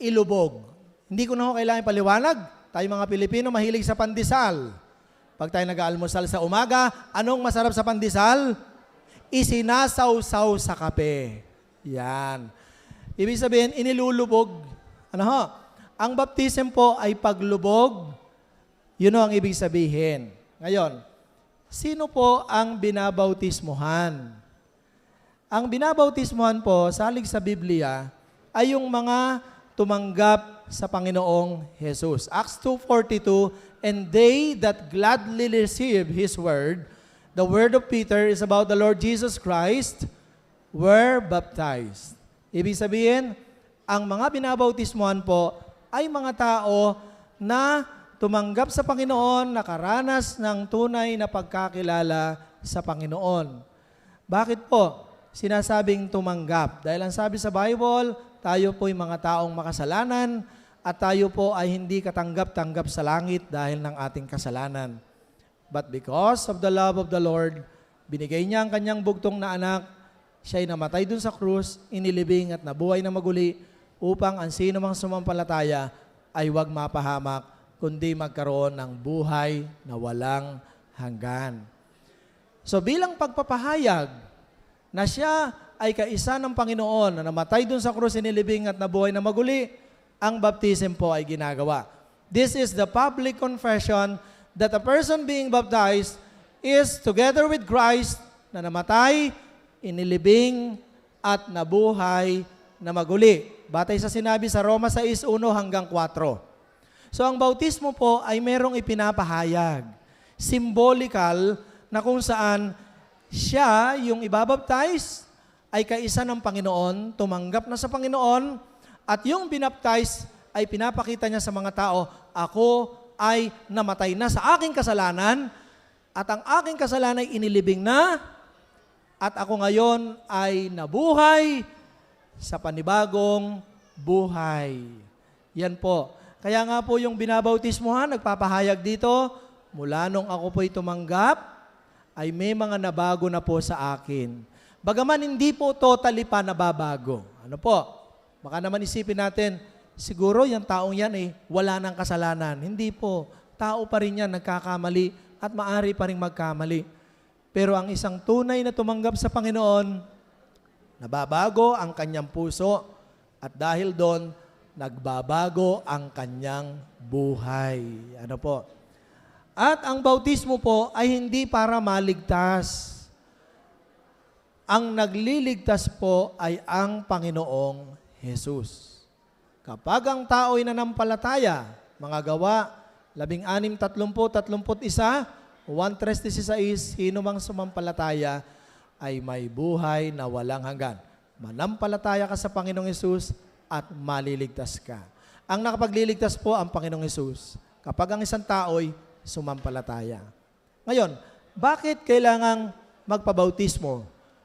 ilubog. Hindi ko na ho kailangan paliwanag. Tayo mga Pilipino mahilig sa pandesal. Pag tayo nag-aalmusal sa umaga, anong masarap sa pandesal? Isinasaw-saw sa kape. Yan. Ibig sabihin, inilulubog. Ano ho? Ang baptism po ay paglubog. Yun ho ang ibig sabihin. Ngayon, sino po ang binabautismuhan? Ang binabautismuhan po, salig sa Biblia, ay yung mga tumanggap sa Panginoong Jesus. Acts 2:42, and they that gladly receive His word, the word of Peter is about the Lord Jesus Christ, were baptized. Ibig sabihin, ang mga binabautismuhan po ay mga tao na tumanggap sa Panginoon, nakaranas ng tunay na pagkakilala sa Panginoon. Bakit po sinasabing tumanggap? Dahil ang sabi sa Bible, tayo po'y mga taong makasalanan at tayo po ay hindi katanggap-tanggap sa langit dahil ng ating kasalanan. But because of the love of the Lord, binigay niya ang kanyang bugtong na anak, siya'y namatay dun sa krus, inilibing at nabuhay na maguli upang ang sino mang sumampalataya ay huwag mapahamak, kundi magkaroon ng buhay na walang hanggan. So bilang pagpapahayag na siya ay kaisa ng Panginoon na namatay dun sa krus, inilibing at nabuhay na maguli, ang baptism po ay ginagawa. This is the public confession that a person being baptized is together with Christ na namatay, inilibing, at nabuhay na maguli. Batay sa sinabi sa Roma 6:1 hanggang 4. So ang bautismo po ay merong ipinapahayag. Symbolical na kung saan siya, yung ibabaptize, ay kaisa ng Panginoon, tumanggap na sa Panginoon, at yung binaptize ay pinapakita niya sa mga tao, ako ay namatay na sa aking kasalanan, at ang aking kasalanan ay inilibing na, at ako ngayon ay nabuhay sa panibagong buhay. Yan po. Kaya nga po yung binabautismuhan, nagpapahayag dito, mula nung ako po'y tumanggap, ay may mga nabago na po sa akin. Bagaman hindi po totally pa nababago. Ano po? Baka naman isipin natin, siguro yung taong yan wala ng kasalanan. Hindi po. Tao pa rin yan, nagkakamali at maaari pa rin magkamali. Pero ang isang tunay na tumanggap sa Panginoon, nababago ang kanyang puso at dahil doon, nagbabago ang kanyang buhay. Ano po? At ang bautismo po ay hindi para maligtas. Ang nagliligtas po ay ang Panginoong Jesus. Kapag ang tao ay nanampalataya, mga Gawa, 16:30-31, 1:36, sino mang sumampalataya ay may buhay na walang hanggan. Manampalataya ka sa Panginoong Jesus at maliligtas ka. Ang nakapagliligtas po ang Panginoong Jesus. Kapag ang isang tao'y sumampalataya. Ngayon, bakit kailangang magpabautismo?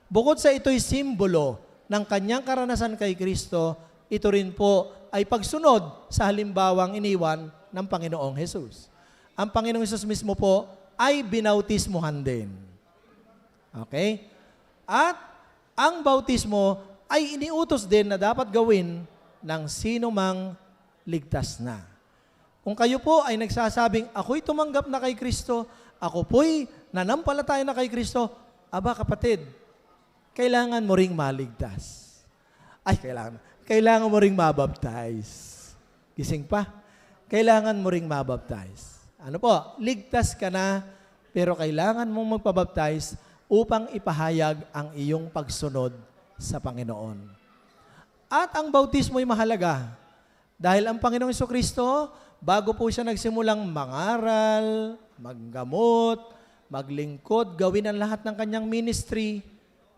Bukod sa ito'y simbolo ng kanyang karanasan kay Kristo, ito rin po ay pagsunod sa halimbawang iniwan ng Panginoong Jesus. Ang Panginoong Jesus mismo po ay binautismuhan din. Okay? At ang bautismo ay iniutos din na dapat gawin ng sino mang ligtas na. Kung kayo po ay nagsasabing, ako'y tumanggap na kay Kristo, ako po'y nanampalataya na kay Kristo, aba kapatid, kailangan mo ring maligtas. Ay, kailangan mo ring mabaptize. Gising pa? Kailangan mo ring mabaptize. Ano po? Ligtas ka na, pero kailangan mong magpabaptize upang ipahayag ang iyong pagsunod sa Panginoon. At ang bautismo ay mahalaga. Dahil ang Panginoong Jesucristo, bago po siya nagsimulang mangaral, maggamot, maglingkod, gawin ang lahat ng kanyang ministry,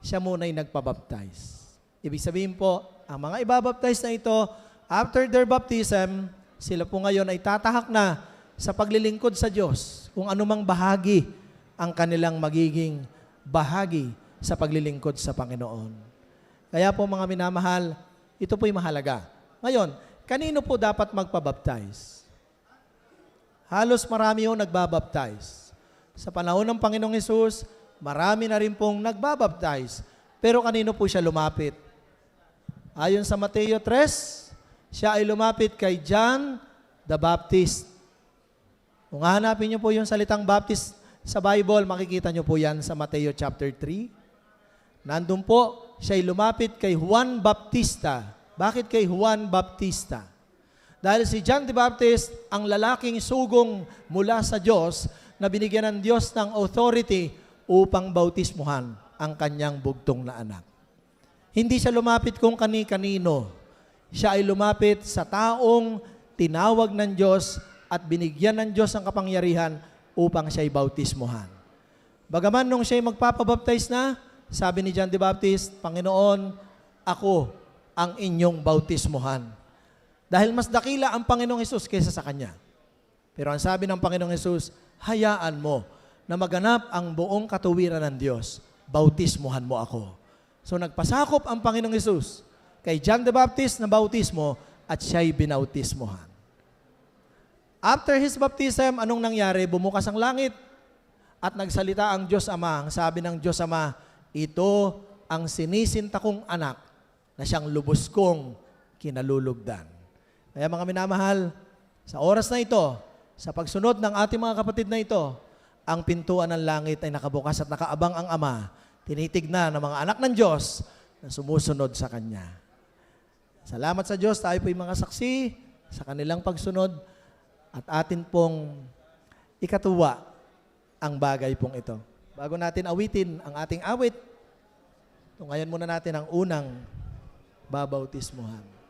siya muna ay nagpabaptize. Ibig sabihin po, ang mga ibabaptize na ito, after their baptism, sila po ngayon ay tatahak na sa paglilingkod sa Diyos, kung anumang bahagi ang kanilang magiging bahagi sa paglilingkod sa Panginoon. Kaya po mga minamahal, ito po'y mahalaga. Ngayon, kanino po dapat magpabaptize? Halos marami yung nagbabaptize. Sa panahon ng Panginoong Hesus, marami na rin pong nagbabaptize. Pero kanino po siya lumapit? Ayon sa Mateo 3, Siya ay lumapit kay John the Baptist. Kung hahanapin niyo po yung salitang Baptist sa Bible, makikita niyo po yan sa Mateo chapter 3. Nandun po, siya ay lumapit kay Juan Bautista. Bakit kay Juan Bautista? Dahil si John the Baptist, ang lalaking sugong mula sa Diyos na binigyan ng Diyos ng authority upang bautismuhan ang kanyang bugtong na anak. Hindi siya lumapit kung kani-kanino. Siya ay lumapit sa taong tinawag ng Diyos at binigyan ng Diyos ang kapangyarihan upang siya ay bautismuhan. Bagaman nung siya ay magpapabaptize na, sabi ni John the Baptist, Panginoon, ako ang inyong bautismuhan. Dahil mas dakila ang Panginoong Hesus kaysa sa kanya. Pero ang sabi ng Panginoong Hesus, hayaan mo na maganap ang buong katuwiran ng Diyos. Bautismuhan mo ako. So nagpasakop ang Panginoong Hesus kay John the Baptist na bautismo at siya'y binautismuhan. After his baptism, anong nangyari? Bumukas ang langit at nagsalita ang Diyos Ama. Ang sabi ng Diyos Ama, ito ang sinisinta kong anak na siyang lubos kong kinalulugdan. Kaya mga minamahal, sa oras na ito, sa pagsunod ng ating mga kapatid na ito, ang pintuan ng langit ay nakabukas at nakaabang ang Ama. Tinitignan ng mga anak ng Diyos na sumusunod sa Kanya. Salamat sa Diyos, tayo po'y mga saksi sa kanilang pagsunod at atin pong ikatuwa ang bagay pong ito. Bago natin awitin ang ating awit, tunghayan muna natin ang unang babautismuhan.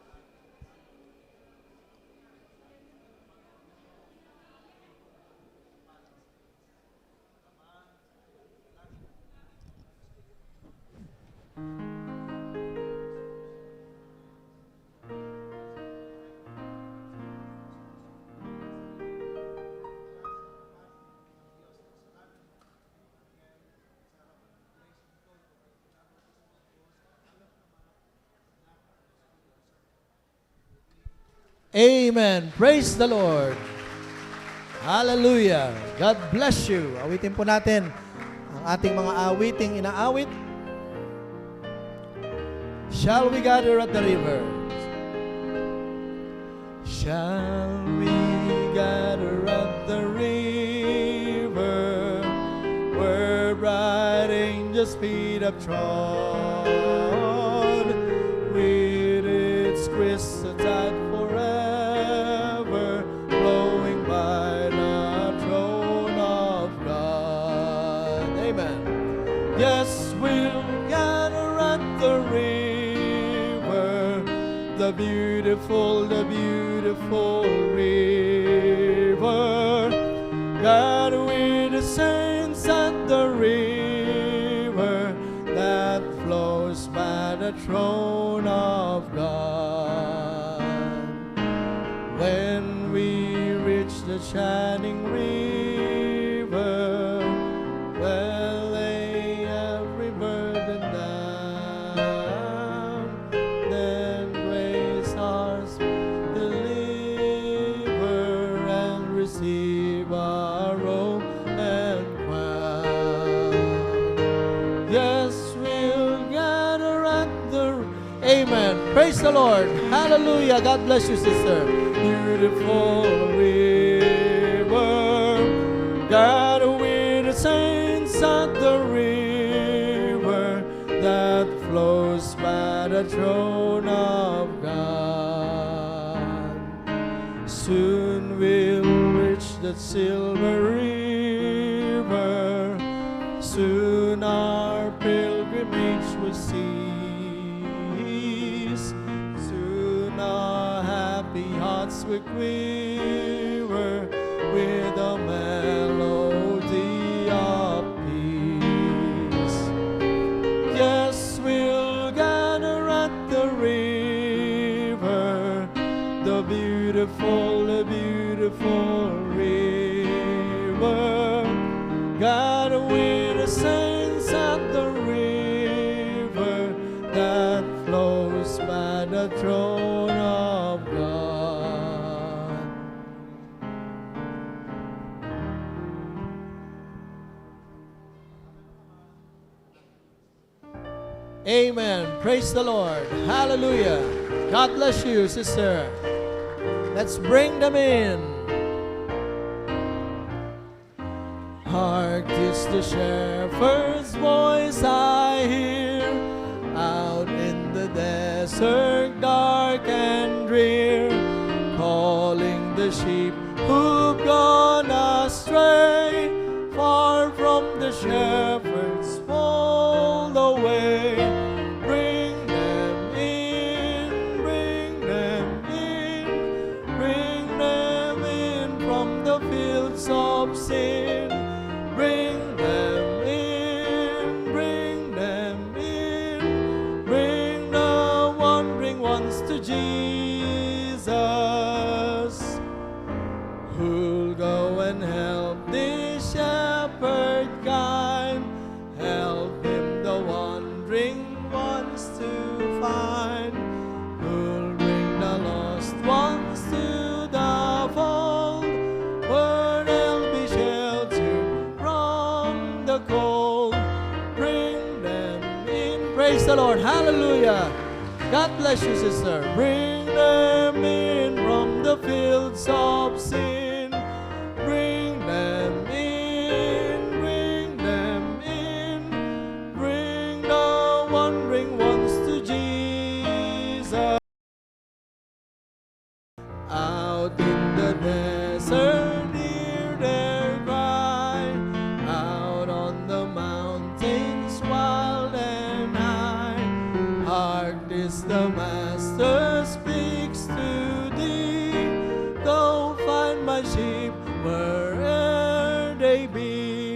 Amen. Praise the Lord. Hallelujah. God bless you. Awitin po natin ang ating mga awiting inaawit. Shall we gather at the river? Shall we gather at the river where bright angels feet have trod with its crystal tide forever flowing by the throne of God. Amen. Yes, we'll gather at the river, the beautiful river. God with the saints at the river that flows by the throne of God. When we reach the shining river, we'll lay every burden down. Then grace ours deliver and receive our robe and crown. Yes, we'll gather at the... Amen. Praise the Lord. Hallelujah. God bless you, sister. Beautiful river, God with the saints at the river that flows by the throne of God. Soon we'll reach that silver river, soon our pilgrimage will cease, soon our happy hearts will quiver with a melody of peace. Yes, we'll gather at the river, the beautiful river. God with the saints at the river that flows by the throne of God. Amen. Praise the Lord. Hallelujah. God bless you, sister. Let's bring them in. Hark, 'tis the shepherd's voice I hear, out in the desert dark and drear, calling the sheep who've gone astray, far from the shepherd's fold away. Bring them in, bring them in, bring them in from the fields of sin. Bring them in, bring them in, bring the wandering ones to Jesus, who'll go and help this shepherd kind, help him the wandering ones to find, who'll bring the lost ones to the fold, where they'll be sheltered from the cold. Bring them in. Praise the Lord. Hallelujah. God bless you, sister. Bring them in from the fields of sin. Bring them in, bring them in, bring the wandering ones to Jesus. Out in the desert, hear their cry, out on the mountains wild and high. Hark, this the Master speaks to thee. Go find my sheep where'er they be.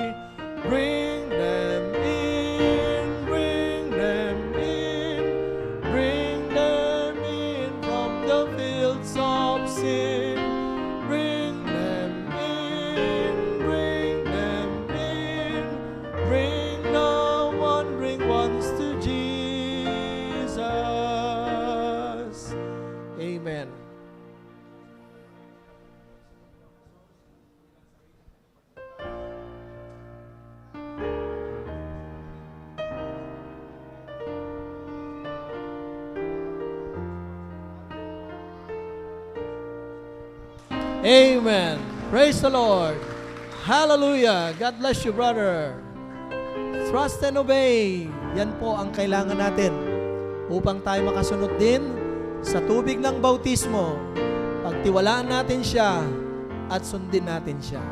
Bring them in, bring them in, bring them in from the fields of sin. Bring them in, bring them in, bring the wandering ones to Jesus. Amen. Amen. Praise the Lord. Hallelujah. God bless you, brother. Trust and obey. Yan po ang kailangan natin upang tayo makasunod din sa tubig ng bautismo. Pagtiwalaan natin siya at sundin natin siya.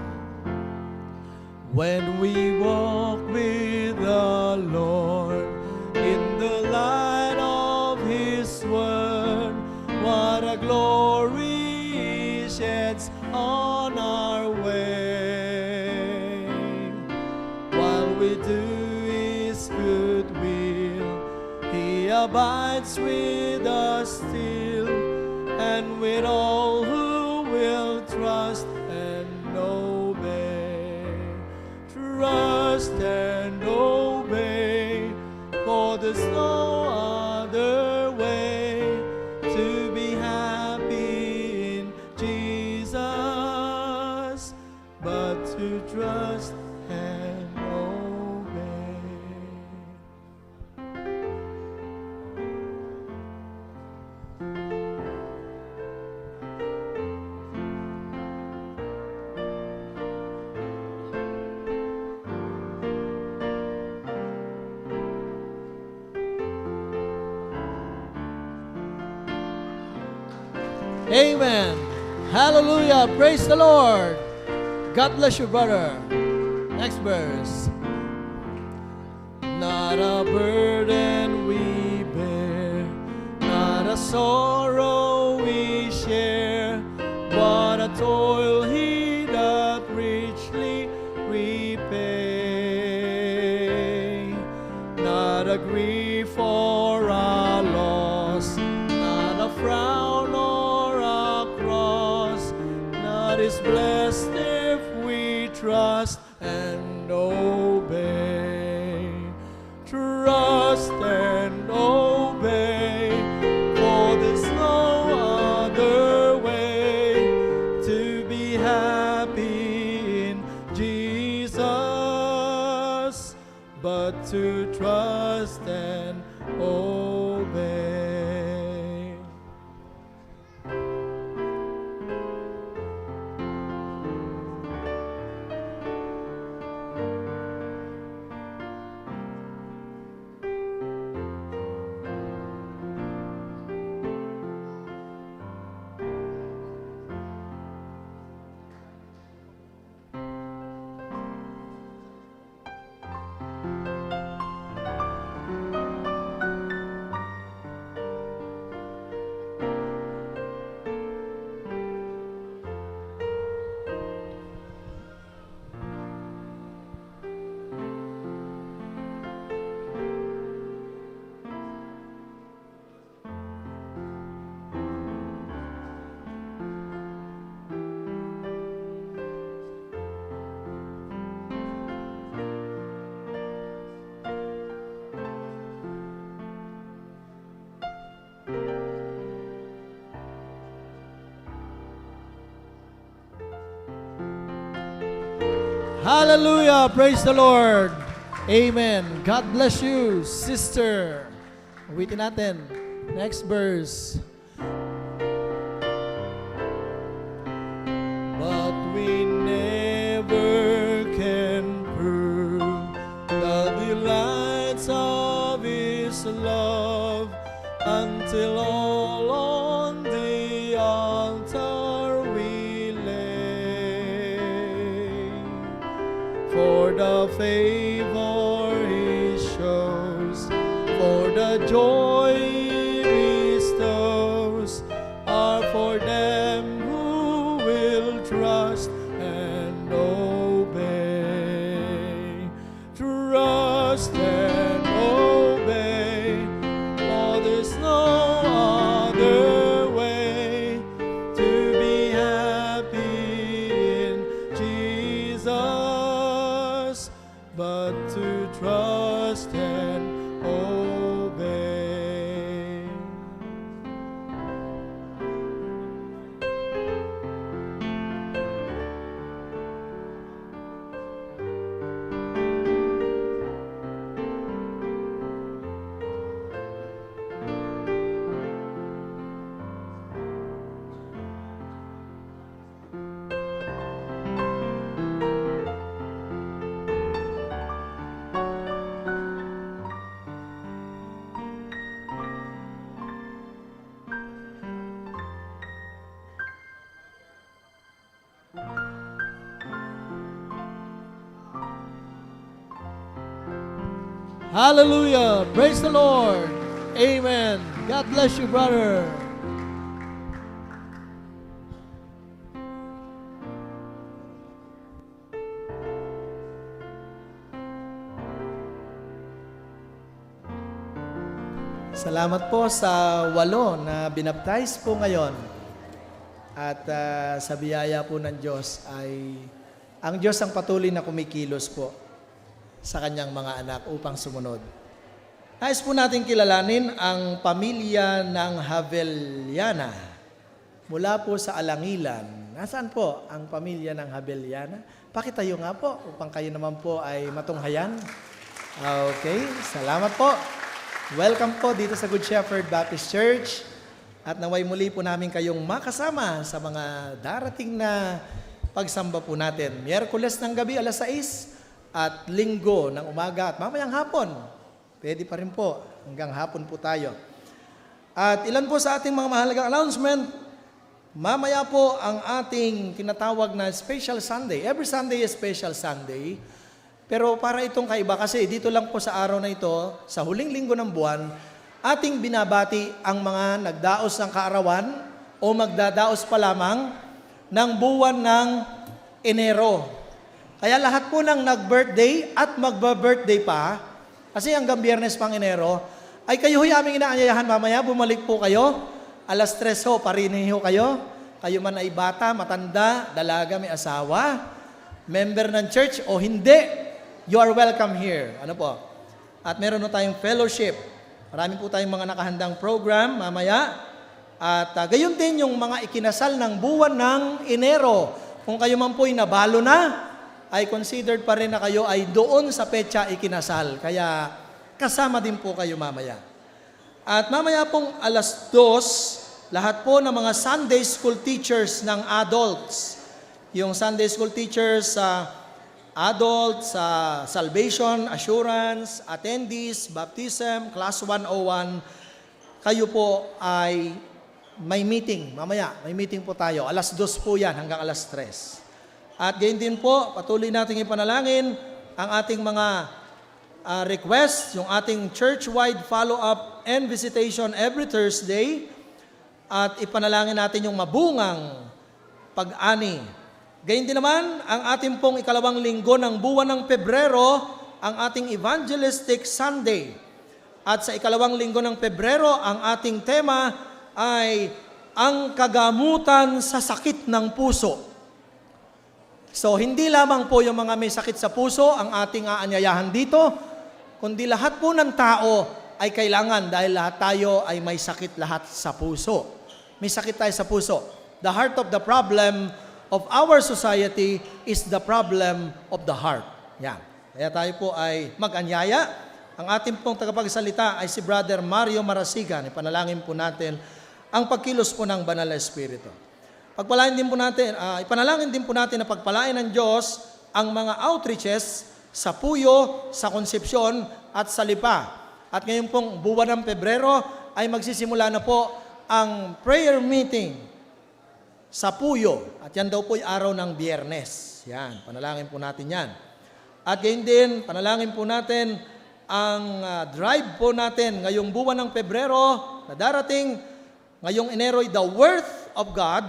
When we walk with the Lord in the light of His Word, what a glory He sheds on our way. While we do His good will, He abides with us still, and with all who will trust and obey. Trust and obey, for there's no other way to be happy in Jesus, but to trust and obey. Amen. Hallelujah. Praise the Lord. God bless you, brother. Next verse. Not a burden we bear, not a sorrow we share, but a toil He doth richly repay. Not a grief or a loss, not a frown or a cross, not is blessed if we trust and obey. Trust and obey, for there's no other way to be happy in Jesus, but to trust and obey. Hallelujah! Praise the Lord! Amen. God bless you, sister. Uwitin natin. Next verse. But we never can prove the delights of His love until all on the altar we lay. For the favor He shows, for the joy He bestows, are for them who will trust and obey. Trust and obey, for there's no other way to be happy in Jesus, but to trust and obey. Hallelujah! Praise the Lord! Amen! God bless you, brother! Salamat po sa 8 na binaptize po ngayon. At sa biyaya po ng Diyos ay ang Diyos ang patuloy na kumikilos po sa kanyang mga anak upang sumunod. Nais po natin kilalanin ang pamilya ng Haveliana. Mula po sa Alangilan. Nasaan po ang pamilya ng Haveliana? Pakitayo nga po upang kayo naman po ay matunghayan. Okay, salamat po. Welcome po dito sa Good Shepherd Baptist Church. At naway muli po namin kayong makasama sa mga darating na pagsamba po natin. Miyerkules ng gabi alas 6 at Linggo ng umaga at mamayang hapon. Pwede pa rin po. Hanggang hapon po tayo. At ilan po sa ating mga mahalagang announcement. Mamaya po ang ating tinatawag na Special Sunday. Every Sunday is Special Sunday. Pero para itong kaiba kasi dito lang po sa araw na ito, sa huling linggo ng buwan, ating binabati ang mga nagdaos ng kaarawan o magdadaos pa lamang ng buwan ng Enero. Kaya lahat po ng nag-birthday at magba-birthday pa, kasi hanggang Biyernes pang Enero, ay kayo ho'y aming inaanyayahan mamaya, bumalik po kayo, alas 3 ho, pariniho kayo, kayo man ay bata, matanda, dalaga, may asawa, member ng church o hindi, you are welcome here. Ano po? At meron na tayong fellowship. Marami po tayong mga nakahandang program mamaya. At gayon din yung mga ikinasal ng buwan ng Enero. Kung kayo man po'y nabalo na, ay considered pa rin na kayo ay doon sa petsa ikinasal. Kaya kasama din po kayo mamaya. At mamaya pong alas 2, lahat po ng mga Sunday school teachers ng adults, yung Sunday school teachers sa adults, sa salvation, assurance, attendees, baptism, class 101, kayo po ay may meeting. Mamaya, may meeting po tayo. Alas 2 po yan hanggang alas 3. At gayon din po, patuloy nating ipanalangin ang ating mga requests, yung ating church-wide follow-up and visitation every Thursday. At ipanalangin natin yung mabungang pag-ani. Gayon din naman, ang ating pong ikalawang linggo ng buwan ng Pebrero, ang ating Evangelistic Sunday. At sa ikalawang linggo ng Pebrero, ang ating tema ay ang kagamutan sa sakit ng puso. So, hindi lamang po yung mga may sakit sa puso ang ating aanyayahan dito, kundi lahat po ng tao ay kailangan dahil lahat tayo ay may sakit lahat sa puso. May sakit tayo sa puso. The heart of the problem of our society is the problem of the heart. Yan. Kaya tayo po ay mag-anyaya. Ang ating pong tagapagsalita ay si Brother Mario Marasigan. Ipanalangin po natin ang pagkilos po ng Banal na Espiritu. Ipanalangin din po natin na pagpalain ng Diyos ang mga outreaches sa Puyo, sa Concepcion at sa Lipa. At ngayon pong buwan ng Pebrero ay magsisimula na po ang prayer meeting sa Puyo. At yan daw po ay araw ng Biyernes. Yan, panalangin po natin yan. At gayon din, panalangin po natin ang drive po natin ngayong buwan ng Pebrero na darating. Ngayong Enero ay the Worth of God.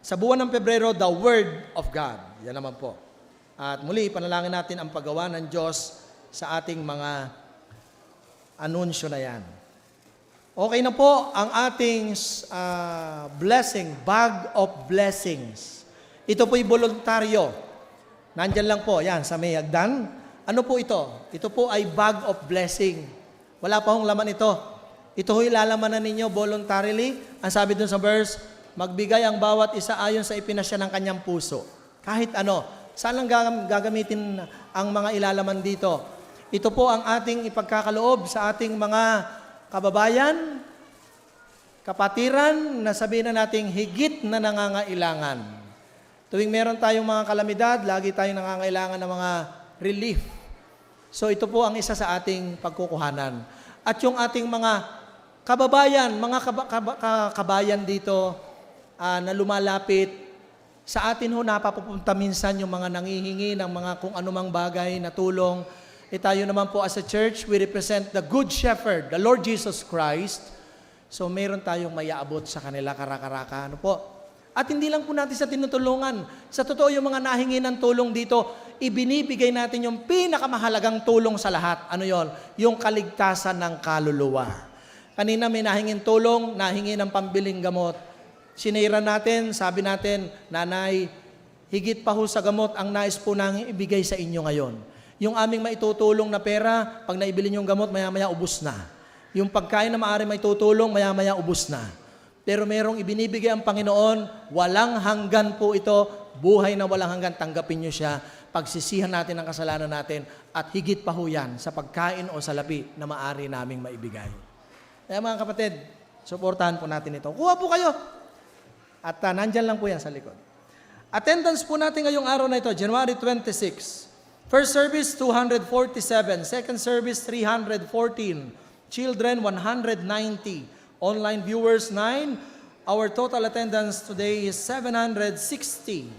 Sa buwan ng Pebrero, the Word of God. Yan naman po. At muli, panalangin natin ang paggawa ng Diyos sa ating mga anunsyo na yan. Okay na po ang ating blessing, bag of blessings. Ito po'y voluntaryo. Nandyan lang po, yan, sa may hagdan. Ano po ito? Ito po ay bag of blessing. Wala pa hong laman ito. Ito ho'y lalamanan ninyo voluntarily. Ang sabi dun sa verse, magbigay ang bawat isa ayon sa ipinasya ng kanyang puso. Kahit ano. Saan lang gagamitin ang mga ilalaman dito? Ito po ang ating ipagkakaloob sa ating mga kababayan, kapatiran, na sabihin na nating higit na nangangailangan. Tuwing meron tayong mga kalamidad, lagi tayong nangangailangan ng mga relief. So ito po ang isa sa ating pagkukuhanan. At yung ating mga kababayan, mga kabayan dito na lumalapit, sa atin ho napapupunta minsan yung mga nangihingi ng mga kung anumang bagay na tulong. Tayo naman po as a church, we represent the Good Shepherd, the Lord Jesus Christ. So mayroon tayong mayaabot sa kanila karakaraka. Ano po? At hindi lang po natin sa tinutulungan. Sa totoo yung mga nahingi ng tulong dito, ibinibigay natin yung pinakamahalagang tulong sa lahat. Ano yon? Yung kaligtasan ng kaluluwa. Kanina may nahingin tulong, nahingi ng pambiling gamot. Sinira natin, sabi natin, nanay, higit pa ho sa gamot ang nais po nang ibigay sa inyo ngayon. Yung aming maitutulong na pera, pag naibili yung gamot, maya-maya ubos na. Yung pagkain na maaari maitutulong, maya-maya ubos na. Pero merong ibinibigay ang Panginoon, walang hanggan po ito, buhay na walang hanggan, tanggapin nyo siya, pagsisihan natin ang kasalanan natin, at higit pa ho yan sa pagkain o sa lapi na maaari naming maibigay. Kaya mga kapatid, suportahan po natin ito. Kuha po kayo. At nandyan lang po yan sa likod. Attendance po natin ngayong araw na ito, January 26. First service, 247. Second service, 314. Children, 190. Online viewers, 9. Our total attendance today is 760.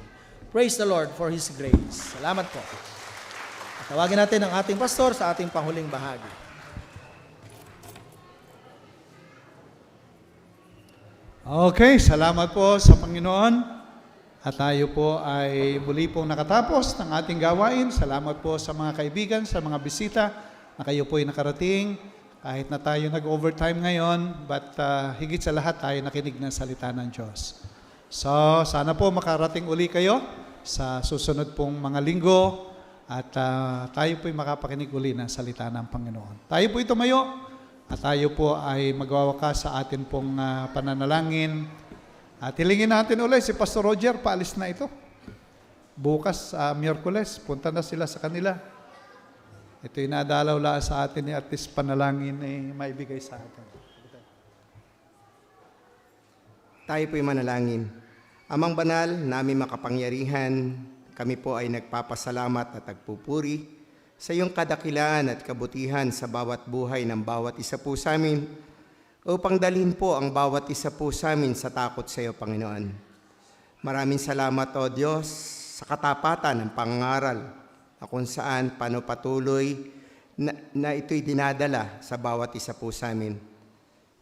Praise the Lord for His grace. Salamat po. At tawagin natin ang ating pastor sa ating panghuling bahagi. Okay, salamat po sa Panginoon. At tayo po ay muli pong nakatapos ng ating gawain. Salamat po sa mga kaibigan, sa mga bisita na kayo po ay nakarating. Kahit na tayo nag-overtime ngayon, but higit sa lahat tayo nakinig ng salita ng Diyos. So, sana po makarating uli kayo sa susunod pong mga linggo at tayo po ay makapakinig uli ng salita ng Panginoon. Tayo po tumayo. At tayo po ay magwawakas sa atin pong pananalangin. At hilingin natin ulit si Pastor Roger, paalis na ito. Bukas, Miyerkules, punta na sila sa kanila. Ito yung nadalaw lang sa atin at least panalangin maibigay sa atin. Tayo po'y manalangin. Amang banal, namin makapangyarihan, kami po ay nagpapasalamat at nagpupuri sa iyong kadakilaan at kabutihan sa bawat buhay ng bawat isa po sa amin, upang dalhin po ang bawat isa po sa amin sa takot sa iyo, Panginoon. Maraming salamat, O Diyos, sa katapatan ng pangangaral na kung saan patuloy na ito'y dinadala sa bawat isa po sa amin,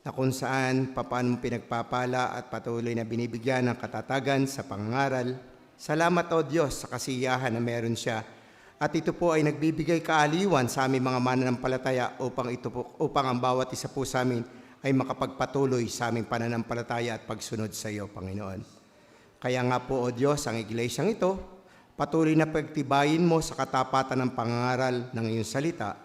na kung saan paano mo pinagpapala at patuloy na binibigyan ng katatagan sa pangangaral. Salamat, O Diyos, sa kasiyahan na meron siya. At ito po ay nagbibigay kaaliwan sa aming mga mananampalataya upang ang bawat isa po sa amin ay makapagpatuloy sa aming pananampalataya at pagsunod sa iyo, Panginoon. Kaya nga po, O Diyos, ang iglesyang ito, patuloy na pagtibayin mo sa katapatan ng pangangaral ng iyong salita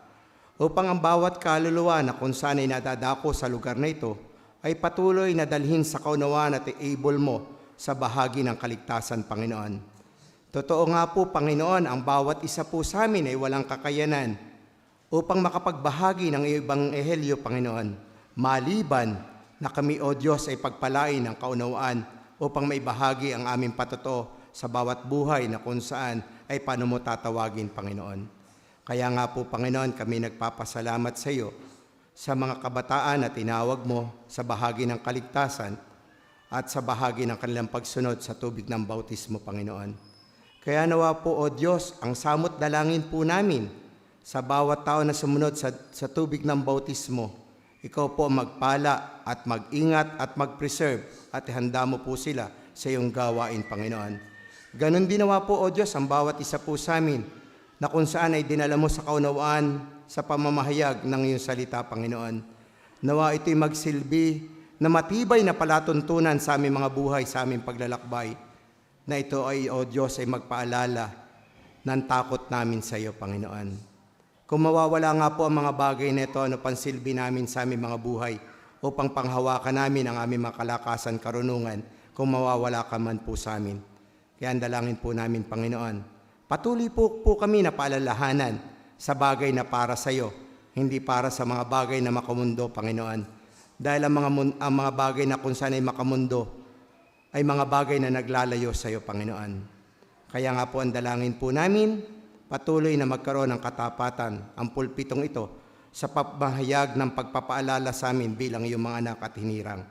upang ang bawat kaluluwa na kung saan ay nadadako sa lugar na ito ay patuloy na dalhin sa kaunawaan at able mo sa bahagi ng kaligtasan, Panginoon. Totoo nga po, Panginoon, ang bawat isa po sa amin ay walang kakayanan upang makapagbahagi ng ibang ehelyo, Panginoon. Maliban na kami, O Diyos, ay pagpalain ng kaunawaan upang maibahagi ang aming patotoo sa bawat buhay na kung saan ay paano mo tatawagin, Panginoon. Kaya nga po, Panginoon, kami nagpapasalamat sa iyo sa mga kabataan na tinawag mo sa bahagi ng kaligtasan at sa bahagi ng kanilang pagsunod sa tubig ng bautismo, Panginoon. Kaya nawa po, O Diyos, ang samot dalangin po namin sa bawat tao na sumunod sa tubig ng bautismo. Ikaw po magpala at mag-ingat at mag-preserve at ihanda mo po sila sa iyong gawain, Panginoon. Ganon din nawa po, O Diyos, ang bawat isa po sa amin na kung saan ay dinala mo sa kaunawaan sa pamamahayag ng iyong salita, Panginoon. Nawa ito'y magsilbi na matibay na palatuntunan sa aming mga buhay, sa aming paglalakbay, na ito ay, O Diyos, ay magpaalala ng takot namin sa iyo, Panginoon. Kung mawawala nga po ang mga bagay na ito, ano pansilbi namin sa aming mga buhay upang panghawakan namin ang aming mga kalakasan, karunungan, kung mawawala ka man po sa amin. Kaya andalangin po namin, Panginoon. Patuloy po kami na paalalahanan sa bagay na para sa iyo, hindi para sa mga bagay na makamundo, Panginoon. Dahil ang mga bagay na kung saan ay makamundo, ay mga bagay na naglalayo sa iyo, Panginoon. Kaya nga po ang dalangin po namin, patuloy na magkaroon ng katapatan ang pulpitong ito sa pamahayag ng pagpapaalala sa amin bilang iyong mga anak at hinirang.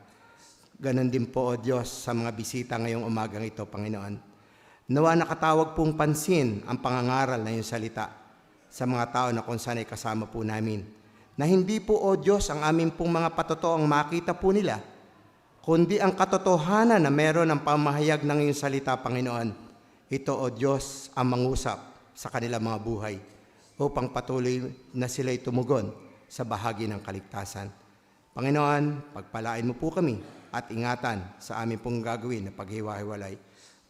Ganon din po, O Diyos, sa mga bisita ngayong umagang ito, Panginoon. Nawa nakatawag pong pansin ang pangangaral na iyong salita sa mga tao na kung saan ay kasama po namin. Na hindi po, O Diyos, ang aming pong mga patotoong makita po nila, kundi ang katotohanan na meron ng pamahayag ng iyong salita, Panginoon. Ito, O Diyos, ang mangusap sa kanilang mga buhay upang patuloy na sila'y tumugon sa bahagi ng kaligtasan. Panginoon, pagpalain mo po kami at ingatan sa aming pong gagawin na paghiwa-hiwalay.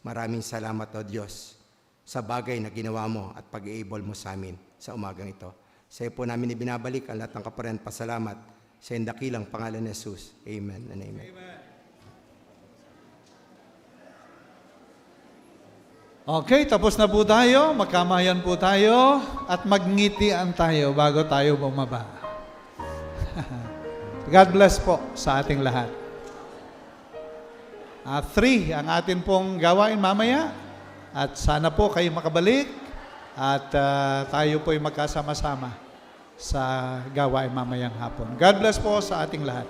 Maraming salamat, O Diyos, sa bagay na ginawa mo at pag-iibol mo sa amin sa umagang ito. Sa iyo po namin ibinabalik ang lahat ng kapurihan at pasalamat sa dakilang pangalan ni Jesus. Amen and amen. Okay, tapos na po tayo. Magkamayan po tayo at magngitian tayo bago tayo bumaba. God bless po sa ating lahat. 3 ang atin pong gawain mamaya. At sana po kayo makabalik at tayo po'y magkasama-sama sa gawain mamayang hapon. God bless po sa ating lahat.